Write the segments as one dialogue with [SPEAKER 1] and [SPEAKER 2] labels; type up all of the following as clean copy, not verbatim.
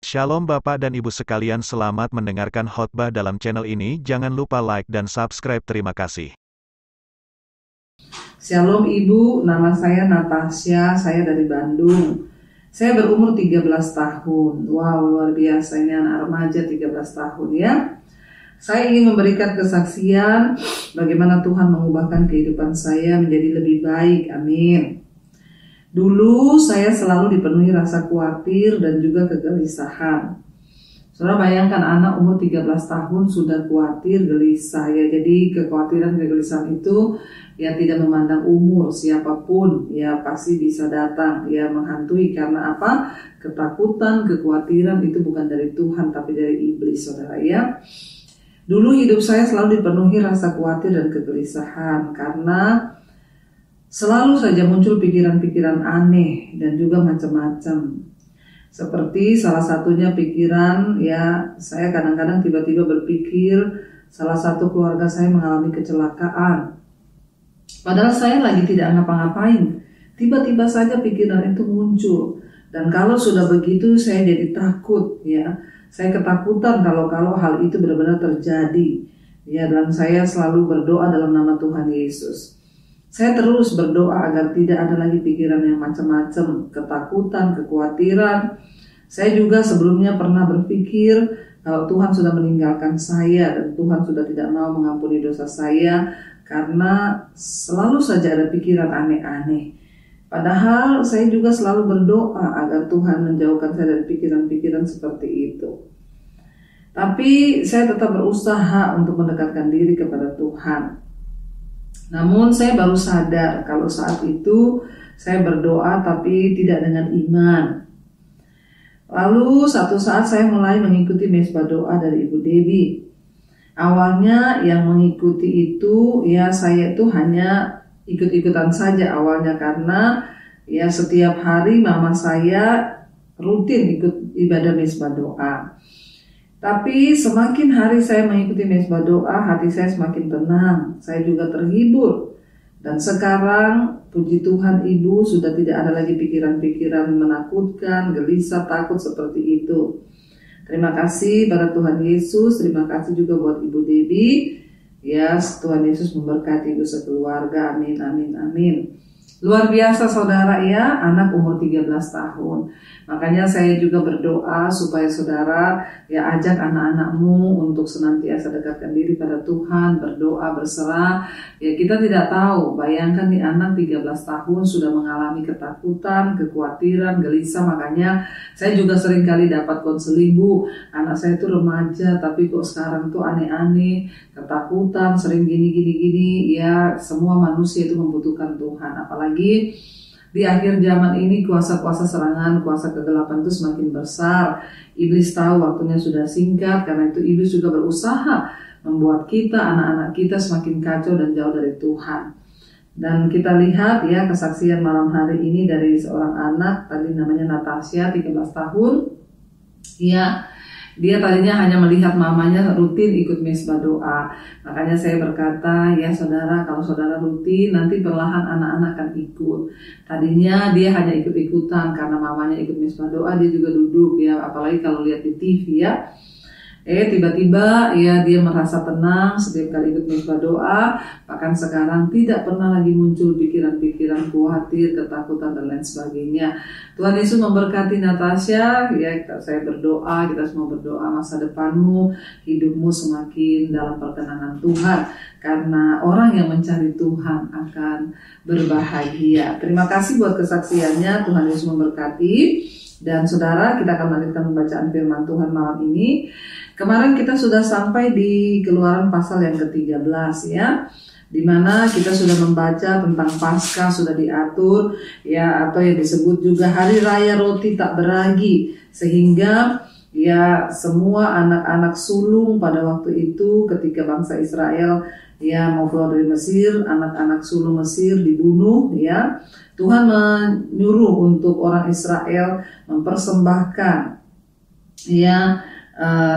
[SPEAKER 1] Shalom Bapak dan Ibu sekalian, selamat mendengarkan khotbah dalam channel ini. Jangan lupa like dan subscribe. Terima kasih.
[SPEAKER 2] Shalom Ibu, nama saya Natasha, saya dari Bandung. Saya berumur 13 tahun. Wow, luar biasa, ini anak remaja 13 tahun ya. Saya ingin memberikan kesaksian bagaimana Tuhan mengubahkan kehidupan saya menjadi lebih baik. Amin. Dulu saya selalu dipenuhi rasa khawatir dan juga kegelisahan. Saudara bayangkan anak umur 13 tahun sudah khawatir, gelisah ya. Jadi kekhawatiran, kegelisahan itu ya tidak memandang umur, siapapun ya pasti bisa datang ya menghantui. Karena apa? Ketakutan, kekhawatiran itu bukan dari Tuhan tapi dari iblis, saudara ya. Dulu hidup saya selalu dipenuhi rasa khawatir dan kegelisahan karena selalu saja muncul pikiran-pikiran aneh dan juga macam-macam. Seperti salah satunya pikiran ya, saya kadang-kadang tiba-tiba berpikir salah satu keluarga saya mengalami kecelakaan. Padahal saya lagi tidak ngapa-ngapain. Tiba-tiba saja pikiran itu muncul. Dan kalau sudah begitu saya jadi takut ya. Saya ketakutan kalau hal itu benar-benar terjadi. Ya, dan saya selalu berdoa dalam nama Tuhan Yesus. Saya terus berdoa agar tidak ada lagi pikiran yang macam-macam, ketakutan, kekhawatiran. Saya juga sebelumnya pernah berpikir kalau Tuhan sudah meninggalkan saya dan Tuhan sudah tidak mau mengampuni dosa saya karena selalu saja ada pikiran aneh-aneh. Padahal saya juga selalu berdoa agar Tuhan menjauhkan saya dari pikiran-pikiran seperti itu. Tapi saya tetap berusaha untuk mendekatkan diri kepada Tuhan. Namun saya baru sadar kalau saat itu saya berdoa tapi tidak dengan iman. Lalu satu saat saya mulai mengikuti mesbah doa dari Ibu Debbie. Awalnya yang mengikuti itu ya saya itu hanya ikut-ikutan saja awalnya karena ya setiap hari mama saya rutin ikut ibadah mesbah doa. Tapi semakin hari saya mengikuti mesbah doa, hati saya semakin tenang, saya juga terhibur. Dan sekarang puji Tuhan Ibu sudah tidak ada lagi pikiran-pikiran menakutkan, gelisah, takut seperti itu. Terima kasih pada Tuhan Yesus, terima kasih juga buat Ibu Debbie. Ya, Tuhan Yesus memberkati Ibu sekeluarga, amin, amin, amin. Luar biasa saudara ya, anak umur 13 tahun. Makanya saya juga berdoa supaya saudara ya ajak anak-anakmu untuk senantiasa dekatkan diri pada Tuhan, berdoa, berserah. Ya kita tidak tahu, bayangkan nih anak 13 tahun sudah mengalami ketakutan, kekhawatiran, gelisah. Makanya saya juga sering kali dapat konseling, Bu, anak saya itu remaja tapi kok sekarang tuh aneh-aneh, ketakutan, sering gini. Ya semua manusia itu membutuhkan Tuhan, apalagi di akhir zaman ini kuasa-kuasa serangan, kuasa kegelapan itu semakin besar. Iblis tahu waktunya sudah singkat, karena itu iblis juga berusaha membuat kita, anak-anak kita semakin kacau dan jauh dari Tuhan. Dan kita lihat ya kesaksian malam hari ini dari seorang anak, tadi namanya Natasha, 13 tahun. Ya, dia tadinya hanya melihat mamanya rutin ikut mesbah doa. Makanya saya berkata, ya saudara, kalau saudara rutin, nanti perlahan anak-anak akan ikut. Tadinya dia hanya ikut-ikutan karena mamanya ikut mesbah doa, dia juga duduk ya. Apalagi kalau lihat di TV ya. Tiba-tiba ya dia merasa tenang setiap kali ikut mesbah doa. Bahkan sekarang tidak pernah lagi muncul pikiran-pikiran khawatir, ketakutan dan lain sebagainya. Tuhan Yesus memberkati Natasha ya. Saya berdoa, kita semua berdoa masa depanmu, hidupmu semakin dalam perkenanan Tuhan. Karena orang yang mencari Tuhan akan berbahagia. Terima kasih buat kesaksiannya, Tuhan Yesus memberkati. Dan saudara, kita akan melanjutkan pembacaan firman Tuhan malam ini. Kemarin kita sudah sampai di Keluaran pasal yang ke-13 ya, di mana kita sudah membaca tentang Paskah, sudah diatur ya, atau yang disebut juga Hari Raya Roti Tak Beragi, sehingga ya semua anak-anak sulung pada waktu itu ketika bangsa Israel ya mau keluar dari Mesir, anak-anak sulung Mesir dibunuh ya. Tuhan menyuruh untuk orang Israel mempersembahkan ya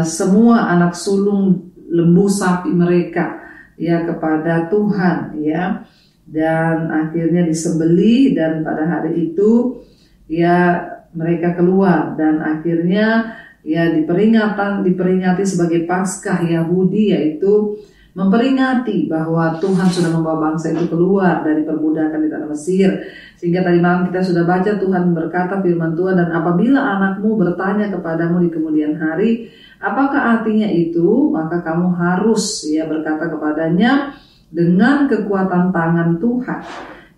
[SPEAKER 2] semua anak sulung lembu sapi mereka ya kepada Tuhan ya, dan akhirnya disembelih, dan pada hari itu ya mereka keluar, dan akhirnya ya diperingati sebagai Paskah Yahudi, yaitu memperingati bahwa Tuhan sudah membawa bangsa itu keluar dari perbudakan di tanah Mesir. Sehingga tadi malam kita sudah baca Tuhan berkata firman Tuhan, dan apabila anakmu bertanya kepadamu di kemudian hari, apakah artinya itu, maka kamu harus berkata kepadanya dengan kekuatan tangan Tuhan.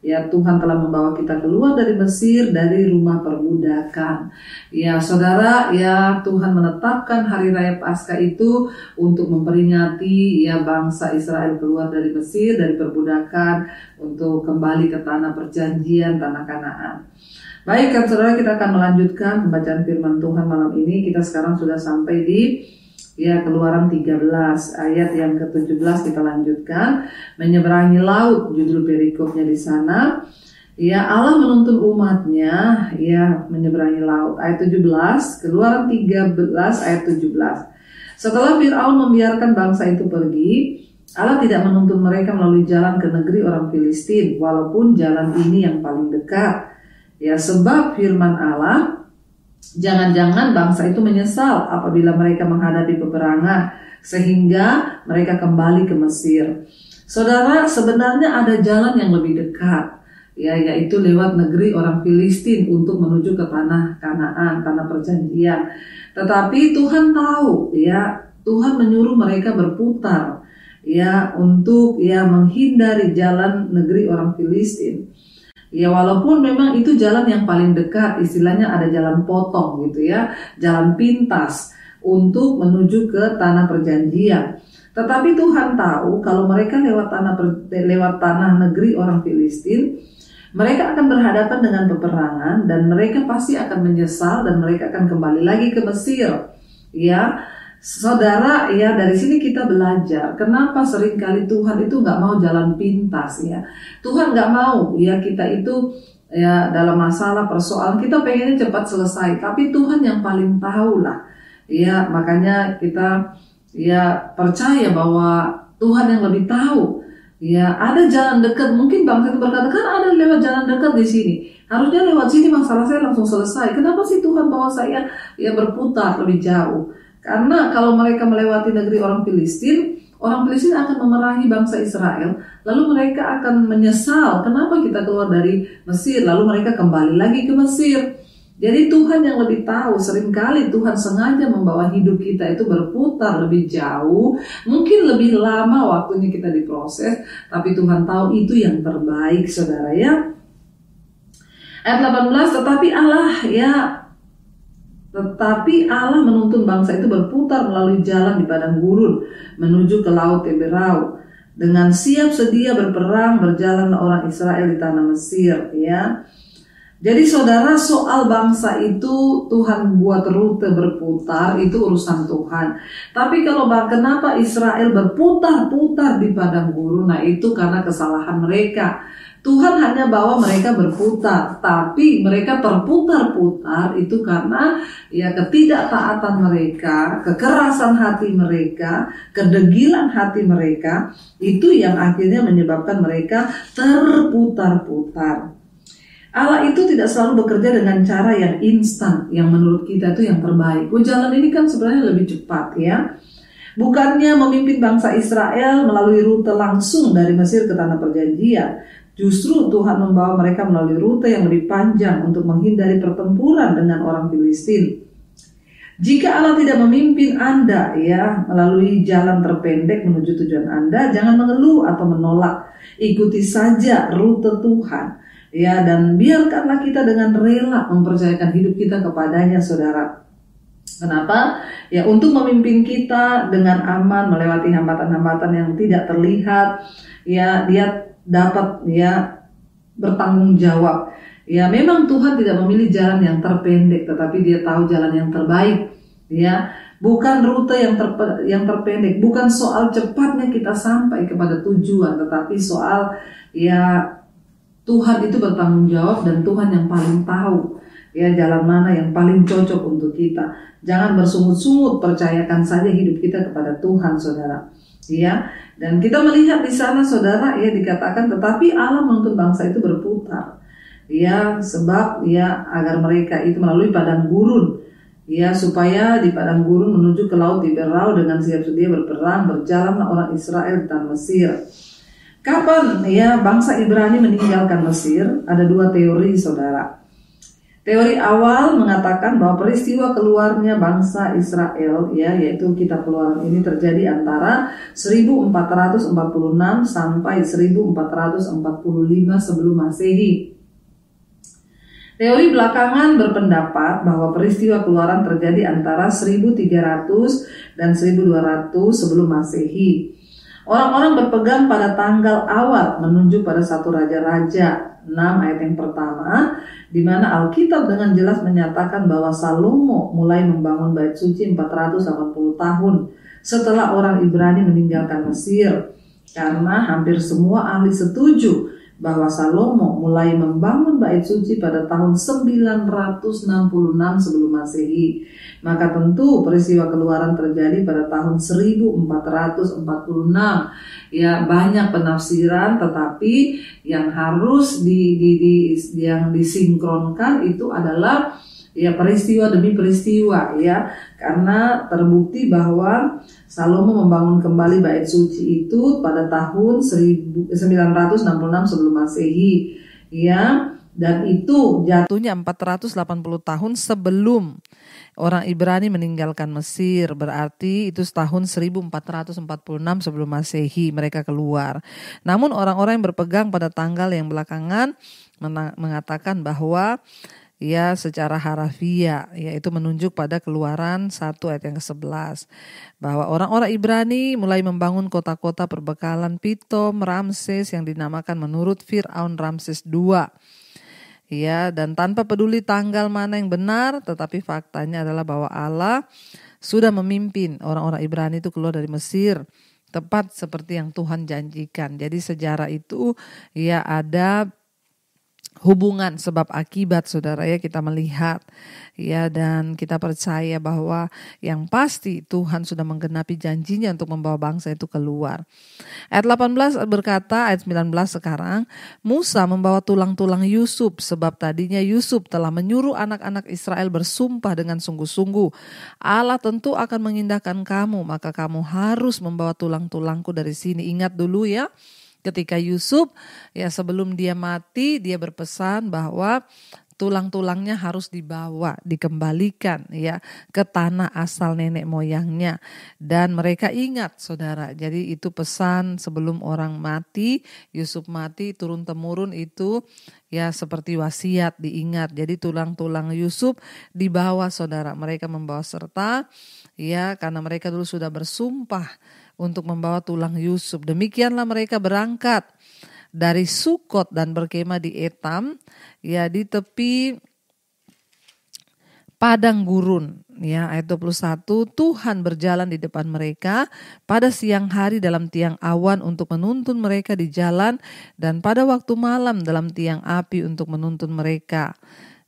[SPEAKER 2] Ya, Tuhan telah membawa kita keluar dari Mesir, dari rumah perbudakan. Ya, saudara, ya Tuhan menetapkan hari raya Paskah itu untuk memperingati bangsa Israel keluar dari Mesir, dari perbudakan, untuk kembali ke tanah perjanjian, tanah Kanaan. Baik kan saudara, kita akan melanjutkan pembacaan firman Tuhan malam ini. Kita sekarang sudah sampai di Keluaran 13 ayat yang ke-17. Kita lanjutkan. Menyeberangi laut, judul perikopnya di sana. Allah menuntun umatnya menyeberangi laut. Ayat 17, Keluaran 13 ayat 17. Setelah Fir'aun membiarkan bangsa itu pergi, Allah tidak menuntun mereka melalui jalan ke negeri orang Filistin, walaupun jalan ini yang paling dekat. Sebab firman Allah, jangan-jangan bangsa itu menyesal apabila mereka menghadapi peperangan, sehingga mereka kembali ke Mesir. Saudara, sebenarnya ada jalan yang lebih dekat, yaitu lewat negeri orang Filistin untuk menuju ke tanah Kanaan, tanah perjanjian. Tetapi Tuhan tahu, Tuhan menyuruh mereka berputar, untuk menghindari jalan negeri orang Filistin. Walaupun memang itu jalan yang paling dekat, istilahnya ada jalan potong jalan pintas untuk menuju ke tanah perjanjian. Tetapi Tuhan tahu kalau mereka lewat tanah negeri orang Filistin, mereka akan berhadapan dengan peperangan dan mereka pasti akan menyesal dan mereka akan kembali lagi ke Mesir. Saudara, dari sini kita belajar kenapa seringkali Tuhan itu nggak mau jalan pintas. Tuhan nggak mau kita itu dalam masalah persoalan kita pengennya cepat selesai, tapi Tuhan yang paling tahu lah. Makanya kita percaya bahwa Tuhan yang lebih tahu. Ada jalan dekat, mungkin bangsa itu berkata, kan ada lewat jalan dekat di sini, harusnya lewat sini masalah saya langsung selesai. Kenapa sih Tuhan bawa saya berputar lebih jauh? Karena kalau mereka melewati negeri orang Filistin akan memerangi bangsa Israel, lalu mereka akan menyesal, kenapa kita keluar dari Mesir, lalu mereka kembali lagi ke Mesir. Jadi Tuhan yang lebih tahu, seringkali Tuhan sengaja membawa hidup kita itu berputar lebih jauh, mungkin lebih lama waktunya kita diproses, tapi Tuhan tahu itu yang terbaik, saudara Ayat 18, Tetapi Allah menuntun bangsa itu berputar melalui jalan di padang gurun menuju ke laut Teberau. Dengan siap sedia berperang berjalan orang Israel di tanah Mesir. Jadi saudara, soal bangsa itu Tuhan buat rute berputar, itu urusan Tuhan. Tapi kalau kenapa Israel berputar-putar di padang gurun, itu karena kesalahan mereka. Tuhan hanya bawa mereka berputar, tapi mereka terputar-putar itu karena ketidaktaatan mereka, kekerasan hati mereka, kedegilan hati mereka, itu yang akhirnya menyebabkan mereka terputar-putar. Allah itu tidak selalu bekerja dengan cara yang instan, yang menurut kita itu yang terbaik. Jalan ini kan sebenarnya lebih cepat Bukannya memimpin bangsa Israel melalui rute langsung dari Mesir ke tanah perjanjian. Justru Tuhan membawa mereka melalui rute yang lebih panjang untuk menghindari pertempuran dengan orang Filistin. Jika Allah tidak memimpin Anda melalui jalan terpendek menuju tujuan Anda, jangan mengeluh atau menolak. Ikuti saja rute Tuhan. Dan biarkanlah kita dengan rela mempercayakan hidup kita kepadanya, saudara. Kenapa? Untuk memimpin kita dengan aman melewati hambatan-hambatan yang tidak terlihat. Dia dapat bertanggung jawab. Memang Tuhan tidak memilih jalan yang terpendek, tetapi Dia tahu jalan yang terbaik. Bukan rute yang terpendek, bukan soal cepatnya kita sampai kepada tujuan, tetapi soal Tuhan itu bertanggung jawab dan Tuhan yang paling tahu jalan mana yang paling cocok untuk kita. Jangan bersungut-sungut, percayakan saja hidup kita kepada Tuhan, saudara. Dan kita melihat di sana, saudara, dikatakan tetapi Allah menuntun bangsa itu berputar. Sebab agar mereka itu melalui padang gurun. Ya, supaya di padang gurun menuju ke laut Tiberau dengan siap sedia berperang, berjalanlah orang Israel di tanah Mesir. Kapan ya bangsa Ibrani meninggalkan Mesir? Ada dua teori, saudara. Teori awal mengatakan bahwa peristiwa keluarnya bangsa Israel, ya, yaitu kitab Keluaran ini terjadi antara 1446 sampai 1445 sebelum Masehi. Teori belakangan berpendapat bahwa peristiwa Keluaran terjadi antara 1300 dan 1200 sebelum Masehi. Orang-orang berpegang pada tanggal awal menunjuk pada satu raja-raja 6 ayat yang pertama, di mana Alkitab dengan jelas menyatakan bahwa Salomo mulai membangun bait suci 480 tahun setelah orang Ibrani meninggalkan Mesir. Karena hampir semua ahli setuju bahwa Salomo mulai membangun bait suci pada tahun 966 sebelum Masehi. Maka tentu peristiwa Keluaran terjadi pada tahun 1446. Ya, banyak penafsiran, tetapi yang harus yang disinkronkan itu adalah ya peristiwa demi peristiwa, ya, karena terbukti bahwa Salomo membangun kembali bait suci itu pada tahun 966 sebelum Masehi, ya, dan itu jatuhnya 480 tahun sebelum orang Ibrani meninggalkan Mesir. Berarti itu tahun 1446 sebelum Masehi mereka keluar. Namun orang-orang yang berpegang pada tanggal yang belakangan mengatakan bahwa ya secara harafiah, yaitu menunjuk pada Keluaran 1 ayat yang ke-11, bahwa orang-orang Ibrani mulai membangun kota-kota perbekalan Pitom, Ramses yang dinamakan menurut Fir'aun Ramses II. Ya, dan tanpa peduli tanggal mana yang benar, tetapi faktanya adalah bahwa Allah sudah memimpin orang-orang Ibrani itu keluar dari Mesir, tepat seperti yang Tuhan janjikan. Jadi sejarah itu ya ada hubungan sebab akibat, saudara, ya, kita melihat ya, dan kita percaya bahwa yang pasti Tuhan sudah menggenapi janjinya untuk membawa bangsa itu keluar. Ayat 18 berkata, ayat 19 sekarang, Musa membawa tulang-tulang Yusuf, sebab tadinya Yusuf telah menyuruh anak-anak Israel bersumpah dengan sungguh-sungguh, Allah tentu akan mengindahkan kamu, maka kamu harus membawa tulang-tulangku dari sini. Ingat dulu ya, ketika Yusuf ya sebelum dia mati, dia berpesan bahwa tulang-tulangnya harus dibawa, dikembalikan ya ke tanah asal nenek moyangnya. Dan mereka ingat, saudara. Jadi itu pesan sebelum orang mati, Yusuf mati, turun temurun itu ya seperti wasiat diingat. Jadi tulang-tulang Yusuf dibawa, saudara. Mereka membawa serta ya karena mereka dulu sudah bersumpah untuk membawa tulang Yusuf. Demikianlah mereka berangkat dari Sukot dan berkemah di Etam, ya di tepi padang gurun. Ya, ayat 21, Tuhan berjalan di depan mereka pada siang hari dalam tiang awan untuk menuntun mereka di jalan, dan pada waktu malam dalam tiang api untuk menuntun mereka,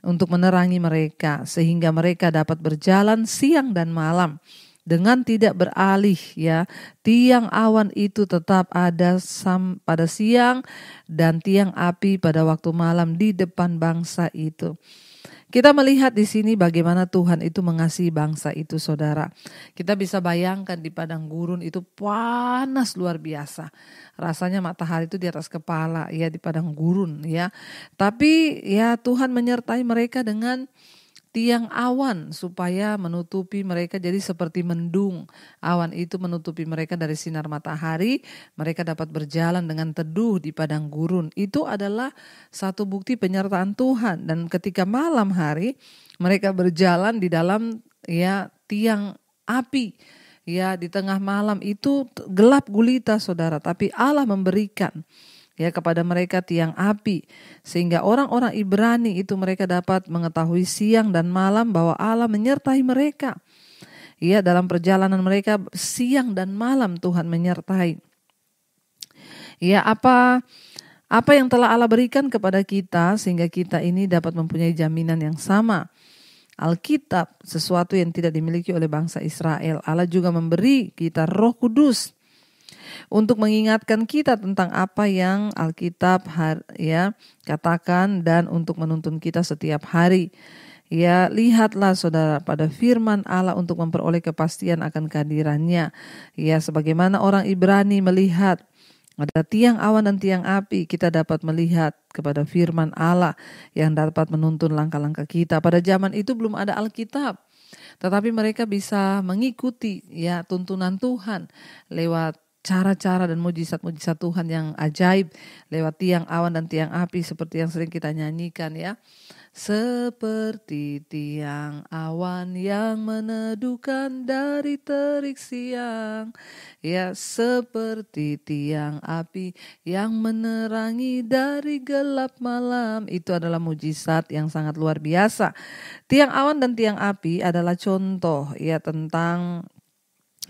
[SPEAKER 2] untuk menerangi mereka, sehingga mereka dapat berjalan siang dan malam dengan tidak beralih, ya. Tiang awan itu tetap ada pada siang dan tiang api pada waktu malam di depan bangsa itu. Kita melihat di sini bagaimana Tuhan itu mengasihi bangsa itu, saudara. Kita bisa bayangkan di padang gurun itu panas luar biasa. Rasanya matahari itu di atas kepala, ya, di padang gurun, ya. Tapi ya Tuhan menyertai mereka dengan tiang awan supaya menutupi mereka, jadi seperti mendung. Awan itu menutupi mereka dari sinar matahari, mereka dapat berjalan dengan teduh di padang gurun. Itu adalah satu bukti penyertaan Tuhan. Dan ketika malam hari mereka berjalan di dalam ya tiang api. Ya, di tengah malam itu gelap gulita, saudara, tapi Allah memberikan ya kepada mereka tiang api, sehingga orang-orang Ibrani itu mereka dapat mengetahui siang dan malam bahwa Allah menyertai mereka. Ya, dalam perjalanan mereka siang dan malam Tuhan menyertai. Ya, apa yang telah Allah berikan kepada kita sehingga kita ini dapat mempunyai jaminan yang sama. Alkitab sesuatu yang tidak dimiliki oleh bangsa Israel. Allah juga memberi kita Roh Kudus untuk mengingatkan kita tentang apa yang Alkitab ya katakan dan untuk menuntun kita setiap hari. Ya, lihatlah saudara pada firman Allah untuk memperoleh kepastian akan kehadirannya. Ya, sebagaimana orang Ibrani melihat ada tiang awan dan tiang api, kita dapat melihat kepada firman Allah yang dapat menuntun langkah-langkah kita. Pada zaman itu belum ada Alkitab, tetapi mereka bisa mengikuti ya tuntunan Tuhan lewat cara-cara dan mujizat-mujizat Tuhan yang ajaib lewat tiang awan dan tiang api seperti yang sering kita nyanyikan ya. Seperti tiang awan yang meneduhkan dari terik siang, ya seperti tiang api yang menerangi dari gelap malam. Itu adalah mujizat yang sangat luar biasa. Tiang awan dan tiang api adalah contoh ya tentang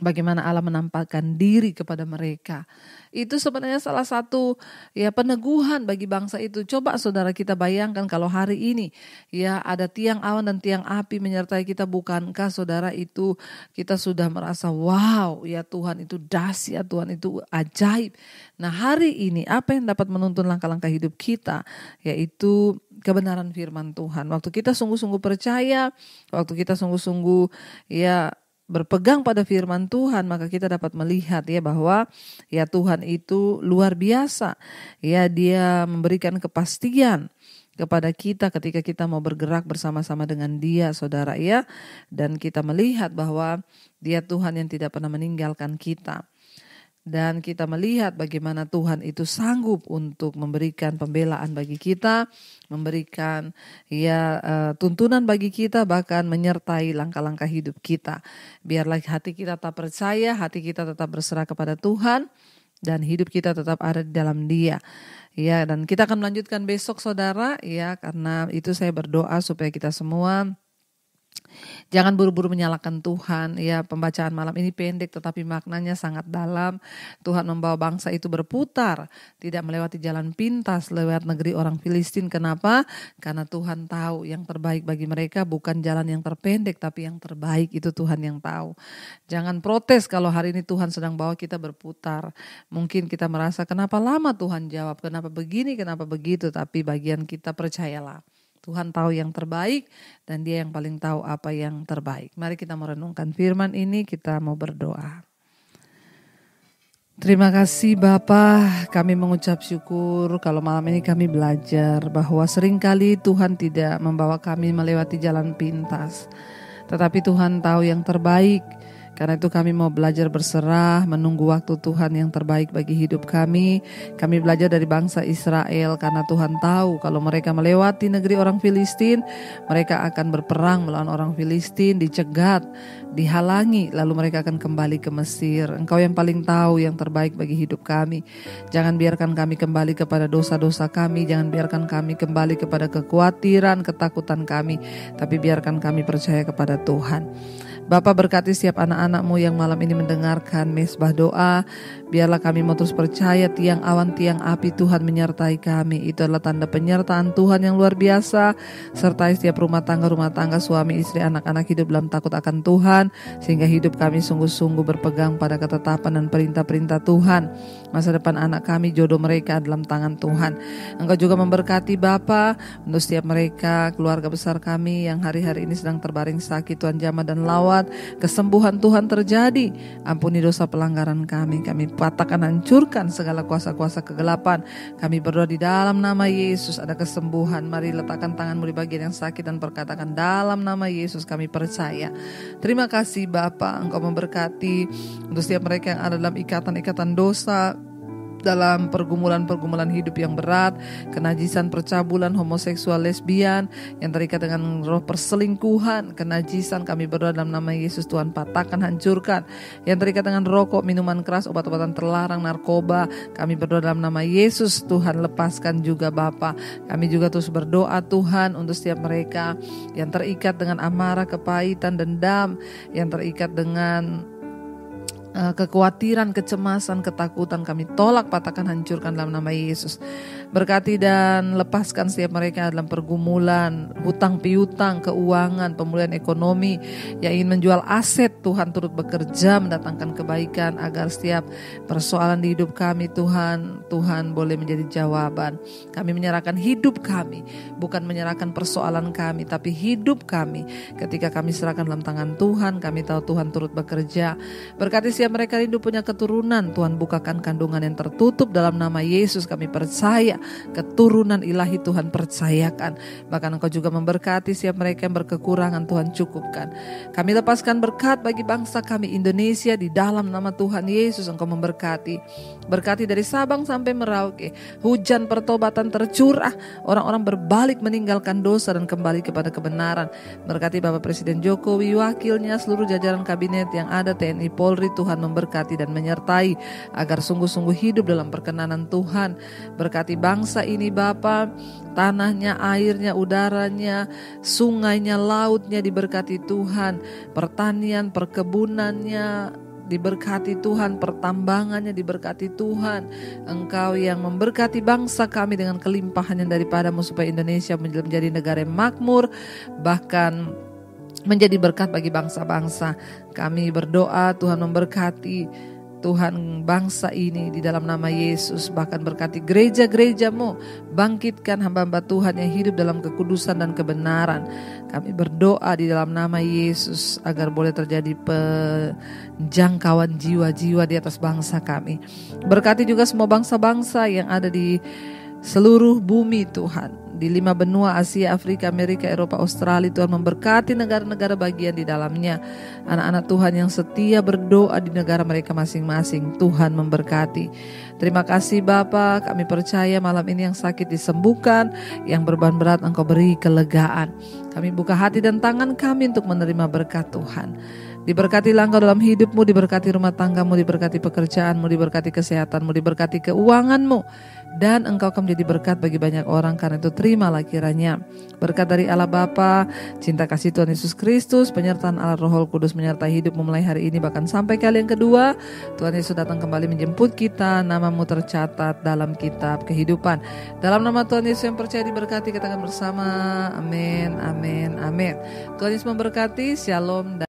[SPEAKER 2] bagaimana Allah menampakkan diri kepada mereka. Itu sebenarnya salah satu ya peneguhan bagi bangsa itu. Coba saudara kita bayangkan kalau hari ini ya ada tiang awan dan tiang api menyertai kita, bukankah saudara itu kita sudah merasa wow ya Tuhan itu dahsyat, Tuhan itu ajaib. Nah hari ini apa yang dapat menuntun langkah-langkah hidup kita yaitu kebenaran firman Tuhan. Waktu kita sungguh-sungguh percaya, waktu kita sungguh-sungguh ya berpegang pada firman Tuhan, maka kita dapat melihat ya bahwa ya Tuhan itu luar biasa. Ya dia memberikan kepastian kepada kita ketika kita mau bergerak bersama-sama dengan Dia, saudara ya. Dan kita melihat bahwa Dia Tuhan yang tidak pernah meninggalkan kita. Dan kita melihat bagaimana Tuhan itu sanggup untuk memberikan pembelaan bagi kita, memberikan ya tuntunan bagi kita, bahkan menyertai langkah-langkah hidup kita. Biarlah hati kita tetap percaya, hati kita tetap berserah kepada Tuhan, dan hidup kita tetap ada di dalam Dia. Ya, dan kita akan melanjutkan besok saudara, ya karena itu saya berdoa supaya kita semua jangan buru-buru menyalahkan Tuhan. Ya, pembacaan malam ini pendek tetapi maknanya sangat dalam. Tuhan membawa bangsa itu berputar, tidak melewati jalan pintas lewat negeri orang Filistin. Kenapa? Karena Tuhan tahu yang terbaik bagi mereka bukan jalan yang terpendek, tapi yang terbaik itu Tuhan yang tahu. Jangan protes kalau hari ini Tuhan sedang bawa kita berputar. Mungkin kita merasa kenapa lama Tuhan jawab, kenapa begini, kenapa begitu. Tapi bagian kita percayalah, Tuhan tahu yang terbaik dan Dia yang paling tahu apa yang terbaik. Mari kita merenungkan firman ini, kita mau berdoa. Terima kasih Bapa, kami mengucap syukur kalau malam ini kami belajar bahwa seringkali Tuhan tidak membawa kami melewati jalan pintas. Tetapi Tuhan tahu yang terbaik. Karena itu kami mau belajar berserah, menunggu waktu Tuhan yang terbaik bagi hidup kami. Kami belajar dari bangsa Israel karena Tuhan tahu kalau mereka melewati negeri orang Filistin, mereka akan berperang melawan orang Filistin, dicegat, dihalangi, lalu mereka akan kembali ke Mesir. Engkau yang paling tahu yang terbaik bagi hidup kami. Jangan biarkan kami kembali kepada dosa-dosa kami, jangan biarkan kami kembali kepada kekhawatiran, ketakutan kami, tapi biarkan kami percaya kepada Tuhan. Bapa, berkati setiap anak-anak-Mu yang malam ini mendengarkan mesbah doa. Biarlah kami mau terus percaya tiang awan, tiang api Tuhan menyertai kami. Itu adalah tanda penyertaan Tuhan yang luar biasa. Sertai setiap rumah tangga, suami, istri, anak-anak hidup dalam takut akan Tuhan. Sehingga hidup kami sungguh-sungguh berpegang pada ketetapan dan perintah-perintah Tuhan. Masa depan anak kami, jodoh mereka dalam tangan Tuhan. Engkau juga memberkati Bapa untuk setiap mereka, keluarga besar kami yang hari-hari ini sedang terbaring sakit. Tuhan jamah dan lawan. Kesembuhan Tuhan terjadi. Ampuni dosa pelanggaran kami. Kami patahkan, hancurkan segala kuasa-kuasa kegelapan. Kami berdoa di dalam nama Yesus ada kesembuhan. Mari letakkan tanganmu di bagian yang sakit dan perkatakan dalam nama Yesus kami percaya. Terima kasih Bapa, Engkau memberkati untuk setiap mereka yang ada dalam ikatan-ikatan dosa, dalam pergumulan-pergumulan hidup yang berat, kenajisan, percabulan, homoseksual, lesbian, yang terikat dengan roh perselingkuhan, kenajisan, kami berdoa dalam nama Yesus Tuhan patahkan, hancurkan. Yang terikat dengan rokok, minuman keras, obat-obatan terlarang, narkoba, kami berdoa dalam nama Yesus Tuhan lepaskan juga Bapa. Kami juga terus berdoa Tuhan untuk setiap mereka yang terikat dengan amarah, kepahitan, dendam, yang terikat dengan kekhawatiran, kecemasan, ketakutan, kami tolak, patahkan, hancurkan dalam nama Yesus. Berkati dan lepaskan setiap mereka dalam pergumulan, hutang piutang, keuangan, pemulihan ekonomi, yang ingin menjual aset. Tuhan turut bekerja mendatangkan kebaikan agar setiap persoalan di hidup kami Tuhan boleh menjadi jawaban. Kami menyerahkan hidup kami, bukan menyerahkan persoalan kami, tapi hidup kami. Ketika kami serahkan dalam tangan Tuhan, kami tahu Tuhan turut bekerja. Berkati setiap mereka rindu punya keturunan. Tuhan bukakan kandungan yang tertutup dalam nama Yesus. Kami percaya keturunan ilahi Tuhan percayakan. Bahkan Engkau juga memberkati setiap mereka yang berkekurangan, Tuhan cukupkan. Kami lepaskan berkat bagi bangsa kami Indonesia di dalam nama Tuhan Yesus. Engkau memberkati. Berkati dari Sabang sampai Merauke. Hujan pertobatan tercurah. Orang-orang berbalik meninggalkan dosa dan kembali kepada kebenaran. Berkati Bapak Presiden Jokowi, wakilnya, seluruh jajaran kabinet yang ada, TNI Polri. Tuhan memberkati dan menyertai agar sungguh-sungguh hidup dalam perkenanan Tuhan. Berkati bangsa ini Bapa, tanahnya, airnya, udaranya, sungainya, lautnya diberkati Tuhan. Pertanian, perkebunannya diberkati Tuhan, pertambangannya diberkati Tuhan. Engkau yang memberkati bangsa kami dengan kelimpahan yang daripada-Mu supaya Indonesia menjadi negara yang makmur, bahkan menjadi berkat bagi bangsa-bangsa. Kami berdoa Tuhan memberkati Tuhan bangsa ini di dalam nama Yesus. Bahkan berkati gereja-gereja-Mu, bangkitkan hamba-hamba Tuhan yang hidup dalam kekudusan dan kebenaran. Kami berdoa di dalam nama Yesus agar boleh terjadi penjangkauan jiwa-jiwa di atas bangsa kami. Berkati juga semua bangsa-bangsa yang ada di seluruh bumi Tuhan. Di 5 benua Asia, Afrika, Amerika, Eropa, Australia. Tuhan memberkati negara-negara bagian di dalamnya. Anak-anak Tuhan yang setia berdoa di negara mereka masing-masing. Tuhan memberkati. Terima kasih Bapa, kami percaya malam ini yang sakit disembuhkan, yang beban berat Engkau beri kelegaan. Kami buka hati dan tangan kami untuk menerima berkat Tuhan. Diberkatilah Engkau dalam hidupmu, diberkati rumah tanggamu, diberkati pekerjaanmu, diberkati kesehatanmu, diberkati keuanganmu. Dan Engkau akan menjadi berkat bagi banyak orang, karena itu terimalah kiranya berkat dari Allah Bapa, cinta kasih Tuhan Yesus Kristus, penyertaan Allah Roh Kudus menyertai hidupmu mulai hari ini bahkan sampai kali yang kedua. Tuhan Yesus datang kembali menjemput kita, namamu tercatat dalam kitab kehidupan. Dalam nama Tuhan Yesus yang percaya diberkati, katakan bersama amin, amin, amin. Tuhan Yesus memberkati, shalom.